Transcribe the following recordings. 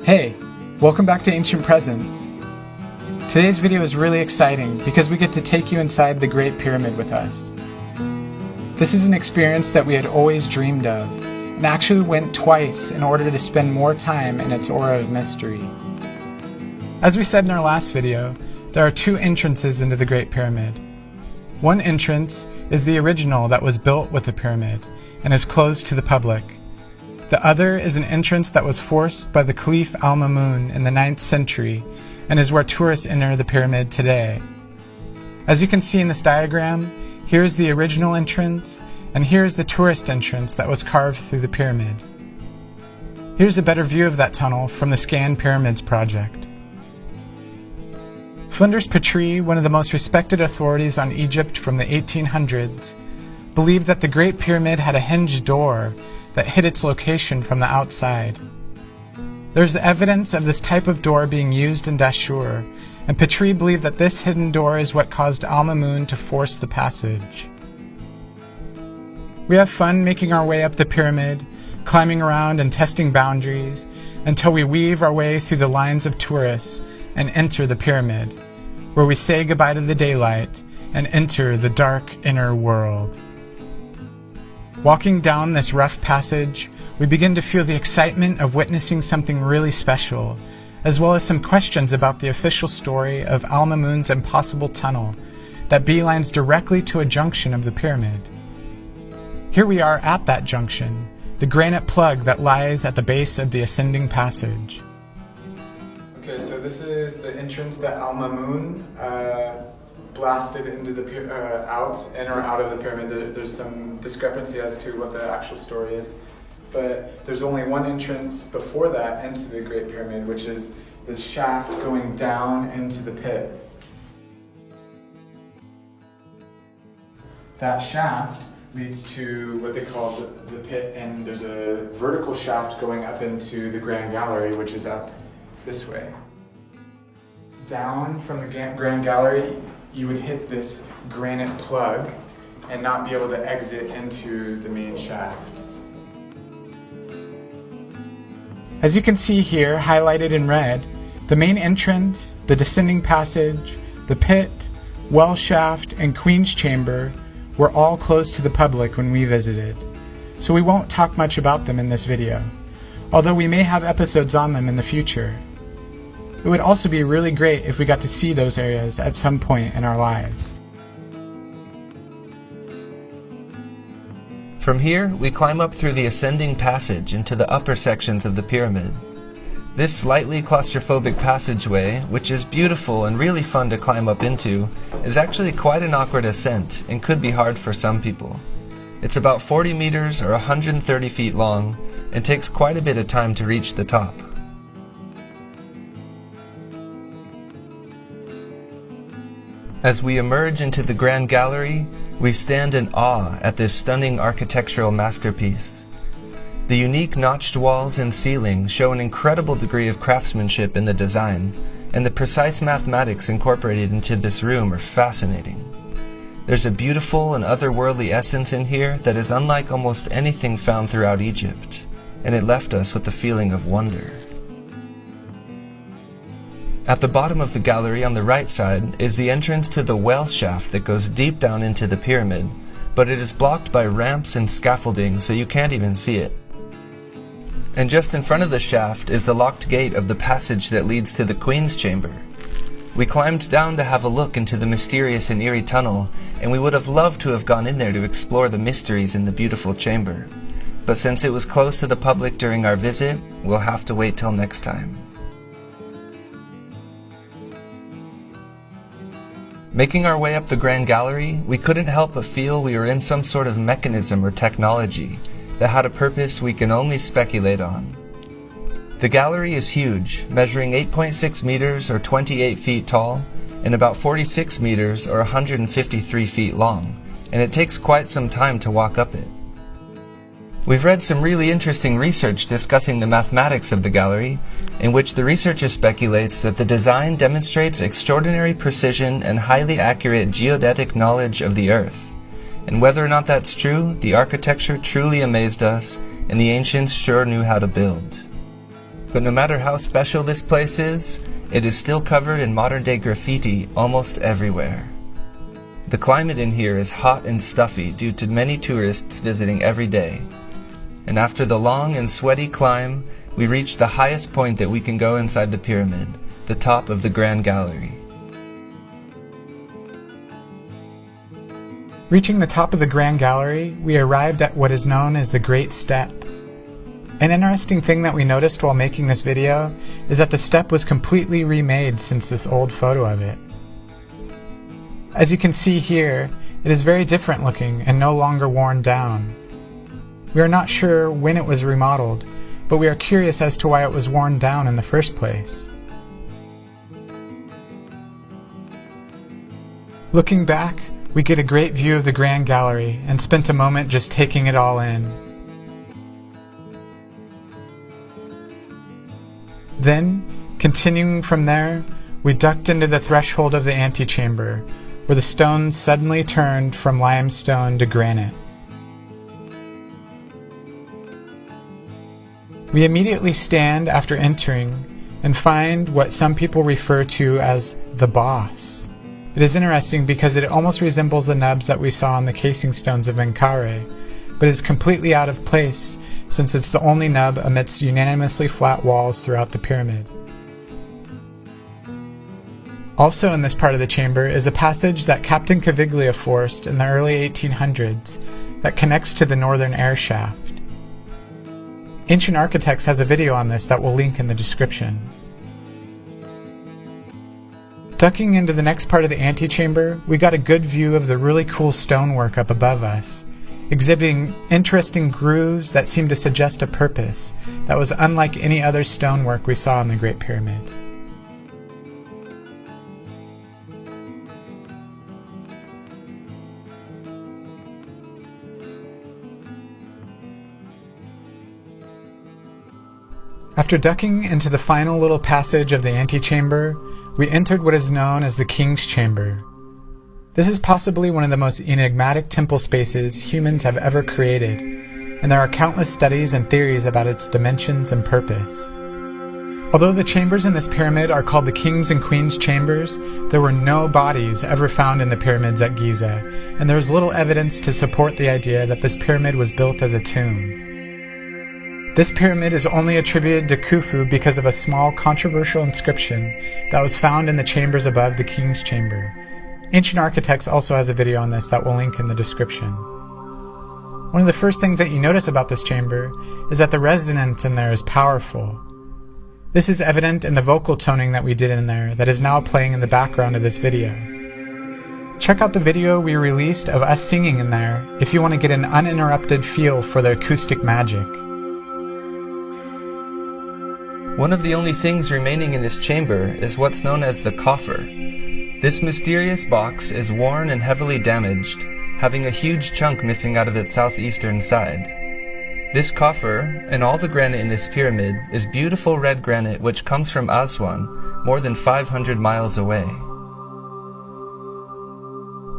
Hey, welcome back to Ancient Presence. Today's video is really exciting because we get to take you inside the Great Pyramid with us. This is an experience that we had always dreamed of, and actually went twice in order to spend more time in its aura of mystery. As we said in our last video, there are two entrances into the Great Pyramid. One entrance is the original that was built with the pyramid and is closed to the public. The other is an entrance that was forced by the Caliph Al-Mamun in the 9th century and is where tourists enter the pyramid today. As you can see in this diagram, here's the original entrance and here's the tourist entrance that was carved through the pyramid. Here's a better view of that tunnel from the Scan Pyramids project. Flinders Petrie, one of the most respected authorities on Egypt from the 1800s, believed that the Great Pyramid had a hinged door that hid its location from the outside. There's evidence of this type of door being used in Dashur, and Petrie believed that this hidden door is what caused Al-Mamun to force the passage. We have fun making our way up the pyramid, climbing around and testing boundaries, until we weave our way through the lines of tourists and enter the pyramid, where we say goodbye to the daylight and enter the dark inner world. Walking down this rough passage, we begin to feel the excitement of witnessing something really special, as well as some questions about the official story of Al-Mamun's impossible tunnel that beelines directly to a junction of the pyramid. Here we are at that junction, the granite plug that lies at the base of the ascending passage. Okay, so this is the entrance that Al-Mamun blasted into the in or out of the pyramid. There's some discrepancy as to what the actual story is, but there's only one entrance before that into the Great Pyramid, which is this shaft going down into the pit. That shaft leads to what they call the pit, and there's a vertical shaft going up into the Grand Gallery, which is up this way. Down from the Grand Gallery, you would hit this granite plug and not be able to exit into the main shaft. As you can see here, highlighted in red, the main entrance, the descending passage, the pit, well shaft, and Queen's Chamber were all closed to the public when we visited, so we won't talk much about them in this video, although we may have episodes on them in the future. It would also be really great if we got to see those areas at some point in our lives. From here, we climb up through the ascending passage into the upper sections of the pyramid. This slightly claustrophobic passageway, which is beautiful and really fun to climb up into, is actually quite an awkward ascent and could be hard for some people. It's about 40 meters or 130 feet long and takes quite a bit of time to reach the top. As we emerge into the Grand Gallery, we stand in awe at this stunning architectural masterpiece. The unique notched walls and ceiling show an incredible degree of craftsmanship in the design, and the precise mathematics incorporated into this room are fascinating. There's a beautiful and otherworldly essence in here that is unlike almost anything found throughout Egypt, and it left us with a feeling of wonder. At the bottom of the gallery on the right side is the entrance to the well shaft that goes deep down into the pyramid, but it is blocked by ramps and scaffolding so you can't even see it. And just in front of the shaft is the locked gate of the passage that leads to the Queen's Chamber. We climbed down to have a look into the mysterious and eerie tunnel, and we would have loved to have gone in there to explore the mysteries in the beautiful chamber. But since it was closed to the public during our visit, we'll have to wait till next time. Making our way up the Grand Gallery, we couldn't help but feel we were in some sort of mechanism or technology that had a purpose we can only speculate on. The gallery is huge, measuring 8.6 meters or 28 feet tall, and about 46 meters or 153 feet long, and it takes quite some time to walk up it. We've read some really interesting research discussing the mathematics of the gallery, in which the researcher speculates that the design demonstrates extraordinary precision and highly accurate geodetic knowledge of the Earth. And whether or not that's true, the architecture truly amazed us, and the ancients sure knew how to build. But no matter how special this place is, it is still covered in modern-day graffiti almost everywhere. The climate in here is hot and stuffy due to many tourists visiting every day. And after the long and sweaty climb, we reached the highest point that we can go inside the pyramid, the top of the Grand Gallery. Reaching the top of the Grand Gallery, we arrived at what is known as the Great Step. An interesting thing that we noticed while making this video is that the step was completely remade since this old photo of it. As you can see here, it is very different looking and no longer worn down. We are not sure when it was remodeled, but we are curious as to why it was worn down in the first place. Looking back, we get a great view of the Grand Gallery and spent a moment just taking it all in. Then, continuing from there, we ducked into the threshold of the antechamber, where the stones suddenly turned from limestone to granite. We immediately stand after entering and find what some people refer to as the boss. It is interesting because it almost resembles the nubs that we saw on the casing stones of Menkaure, but is completely out of place since it's the only nub amidst unanimously flat walls throughout the pyramid. Also in this part of the chamber is a passage that Captain Caviglia forced in the early 1800s that connects to the northern air shaft. Ancient Architects has a video on this that we'll link in the description. Ducking into the next part of the antechamber, we got a good view of the really cool stonework up above us, exhibiting interesting grooves that seem to suggest a purpose that was unlike any other stonework we saw in the Great Pyramid. After ducking into the final little passage of the antechamber, we entered what is known as the King's Chamber. This is possibly one of the most enigmatic temple spaces humans have ever created, and there are countless studies and theories about its dimensions and purpose. Although the chambers in this pyramid are called the King's and Queen's Chambers, there were no bodies ever found in the pyramids at Giza, and there is little evidence to support the idea that this pyramid was built as a tomb. This pyramid is only attributed to Khufu because of a small controversial inscription that was found in the chambers above the King's Chamber. Ancient Architects also has a video on this that we'll link in the description. One of the first things that you notice about this chamber is that the resonance in there is powerful. This is evident in the vocal toning that we did in there that is now playing in the background of this video. Check out the video we released of us singing in there if you want to get an uninterrupted feel for the acoustic magic. One of the only things remaining in this chamber is what's known as the coffer. This mysterious box is worn and heavily damaged, having a huge chunk missing out of its southeastern side. This coffer, and all the granite in this pyramid, is beautiful red granite which comes from Aswan, more than 500 miles away.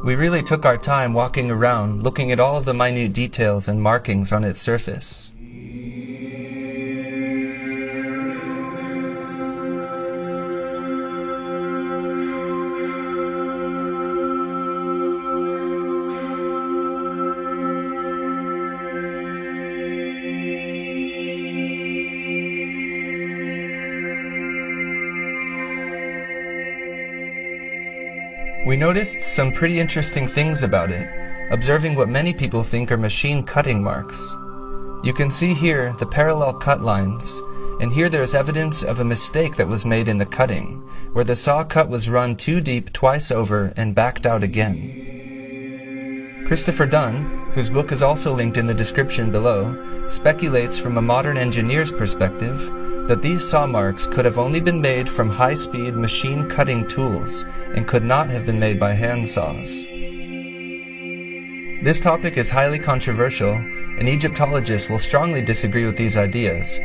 We really took our time walking around, looking at all of the minute details and markings on its surface. We noticed some pretty interesting things about it, observing what many people think are machine cutting marks. You can see here the parallel cut lines, and here there is evidence of a mistake that was made in the cutting, where the saw cut was run too deep twice over and backed out again. Christopher Dunn, whose book is also linked in the description below, speculates from a modern engineer's perspective that these saw marks could have only been made from high-speed machine cutting tools and could not have been made by hand saws. This topic is highly controversial, and Egyptologists will strongly disagree with these ideas,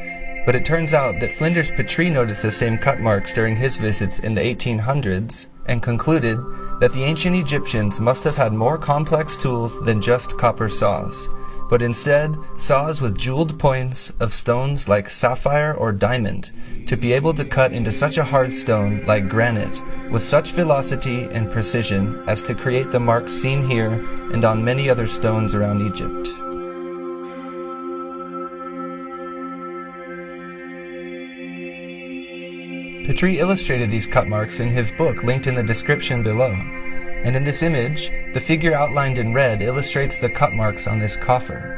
but it turns out that Flinders Petrie noticed the same cut marks during his visits in the 1800s and concluded that the ancient Egyptians must have had more complex tools than just copper saws, but instead saws with jeweled points of stones like sapphire or diamond to be able to cut into such a hard stone like granite with such velocity and precision as to create the marks seen here and on many other stones around Egypt. Petrie illustrated these cut marks in his book linked in the description below, and in this image, the figure outlined in red illustrates the cut marks on this coffer.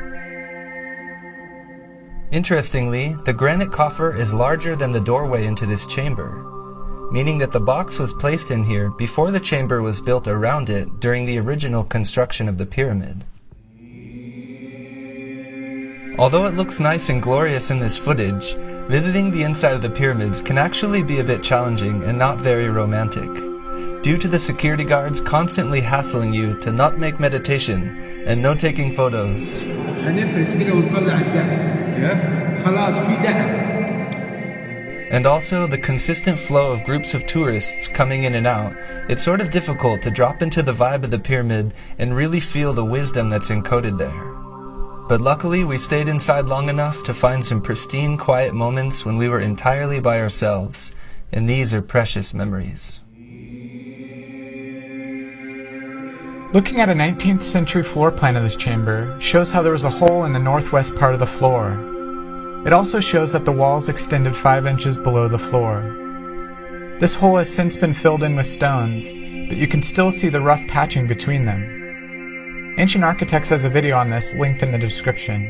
Interestingly, the granite coffer is larger than the doorway into this chamber, meaning that the box was placed in here before the chamber was built around it during the original construction of the pyramid. Although it looks nice and glorious in this footage, visiting the inside of the pyramids can actually be a bit challenging and not very romantic, due to the security guards constantly hassling you to not make meditation and no taking photos. And also the consistent flow of groups of tourists coming in and out. It's sort of difficult to drop into the vibe of the pyramid and really feel the wisdom that's encoded there. But luckily we stayed inside long enough to find some pristine, quiet moments when we were entirely by ourselves, and these are precious memories. Looking at a 19th century floor plan of this chamber shows how there was a hole in the northwest part of the floor. It also shows that the walls extended 5 inches below the floor. This hole has since been filled in with stones, but you can still see the rough patching between them. Ancient Architects has a video on this linked in the description.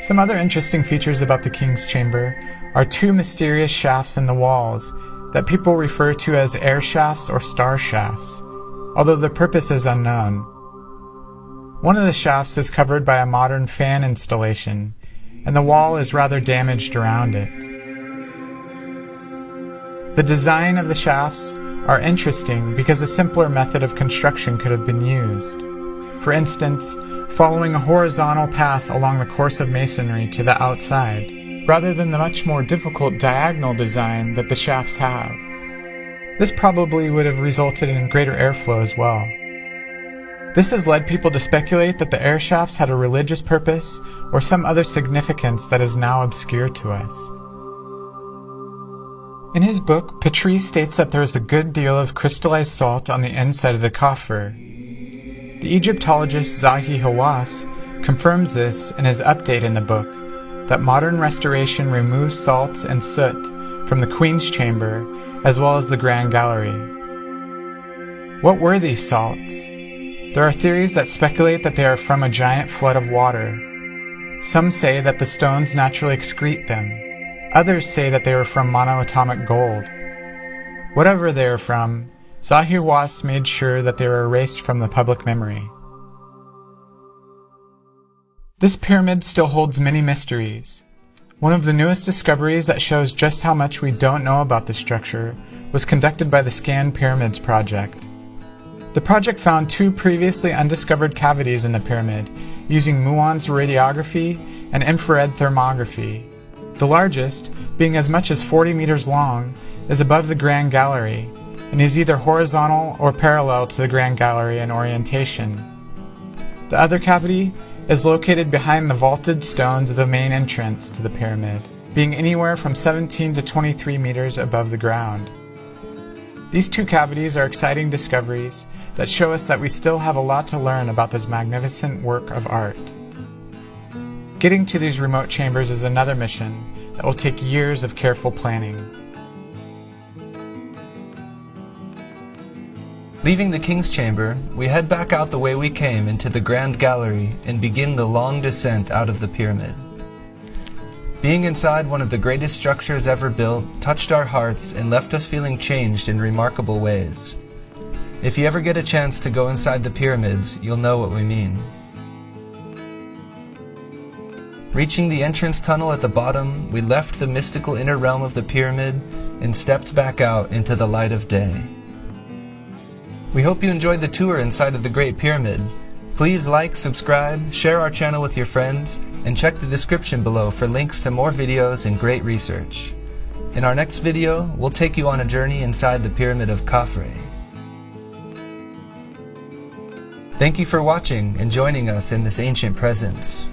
Some other interesting features about the King's Chamber are 2 mysterious shafts in the walls that people refer to as air shafts or star shafts, although the purpose is unknown. One of the shafts is covered by a modern fan installation, and the wall is rather damaged around it. The design of the shafts are interesting because a simpler method of construction could have been used. For instance, following a horizontal path along the course of masonry to the outside, rather than the much more difficult diagonal design that the shafts have. This probably would have resulted in greater airflow as well. This has led people to speculate that the air shafts had a religious purpose or some other significance that is now obscure to us. In his book, Petrie states that there is a good deal of crystallized salt on the inside of the coffer. The Egyptologist Zahi Hawass confirms this in his update in the book, that modern restoration removes salts and soot from the Queen's Chamber as well as the Grand Gallery. What were these salts? There are theories that speculate that they are from a giant flood of water. Some say that the stones naturally excrete them. Others say that they were from monoatomic gold. Whatever they are from, Zahi Hawass made sure that they were erased from the public memory. This pyramid still holds many mysteries. One of the newest discoveries that shows just how much we don't know about this structure was conducted by the Scan Pyramids project. The project found 2 previously undiscovered cavities in the pyramid using muon's radiography and infrared thermography. The largest, being as much as 40 meters long, is above the Grand Gallery and is either horizontal or parallel to the Grand Gallery in orientation. The other cavity is located behind the vaulted stones of the main entrance to the pyramid, being anywhere from 17 to 23 meters above the ground. These 2 cavities are exciting discoveries that show us that we still have a lot to learn about this magnificent work of art. Getting to these remote chambers is another mission that will take years of careful planning. Leaving the King's Chamber, we head back out the way we came into the Grand Gallery and begin the long descent out of the pyramid. Being inside one of the greatest structures ever built touched our hearts and left us feeling changed in remarkable ways. If you ever get a chance to go inside the pyramids, you'll know what we mean. Reaching the entrance tunnel at the bottom, we left the mystical inner realm of the pyramid and stepped back out into the light of day. We hope you enjoyed the tour inside of the Great Pyramid. Please like, subscribe, share our channel with your friends, and check the description below for links to more videos and great research. In our next video, we'll take you on a journey inside the Pyramid of Khafre. Thank you for watching and joining us in this ancient presence.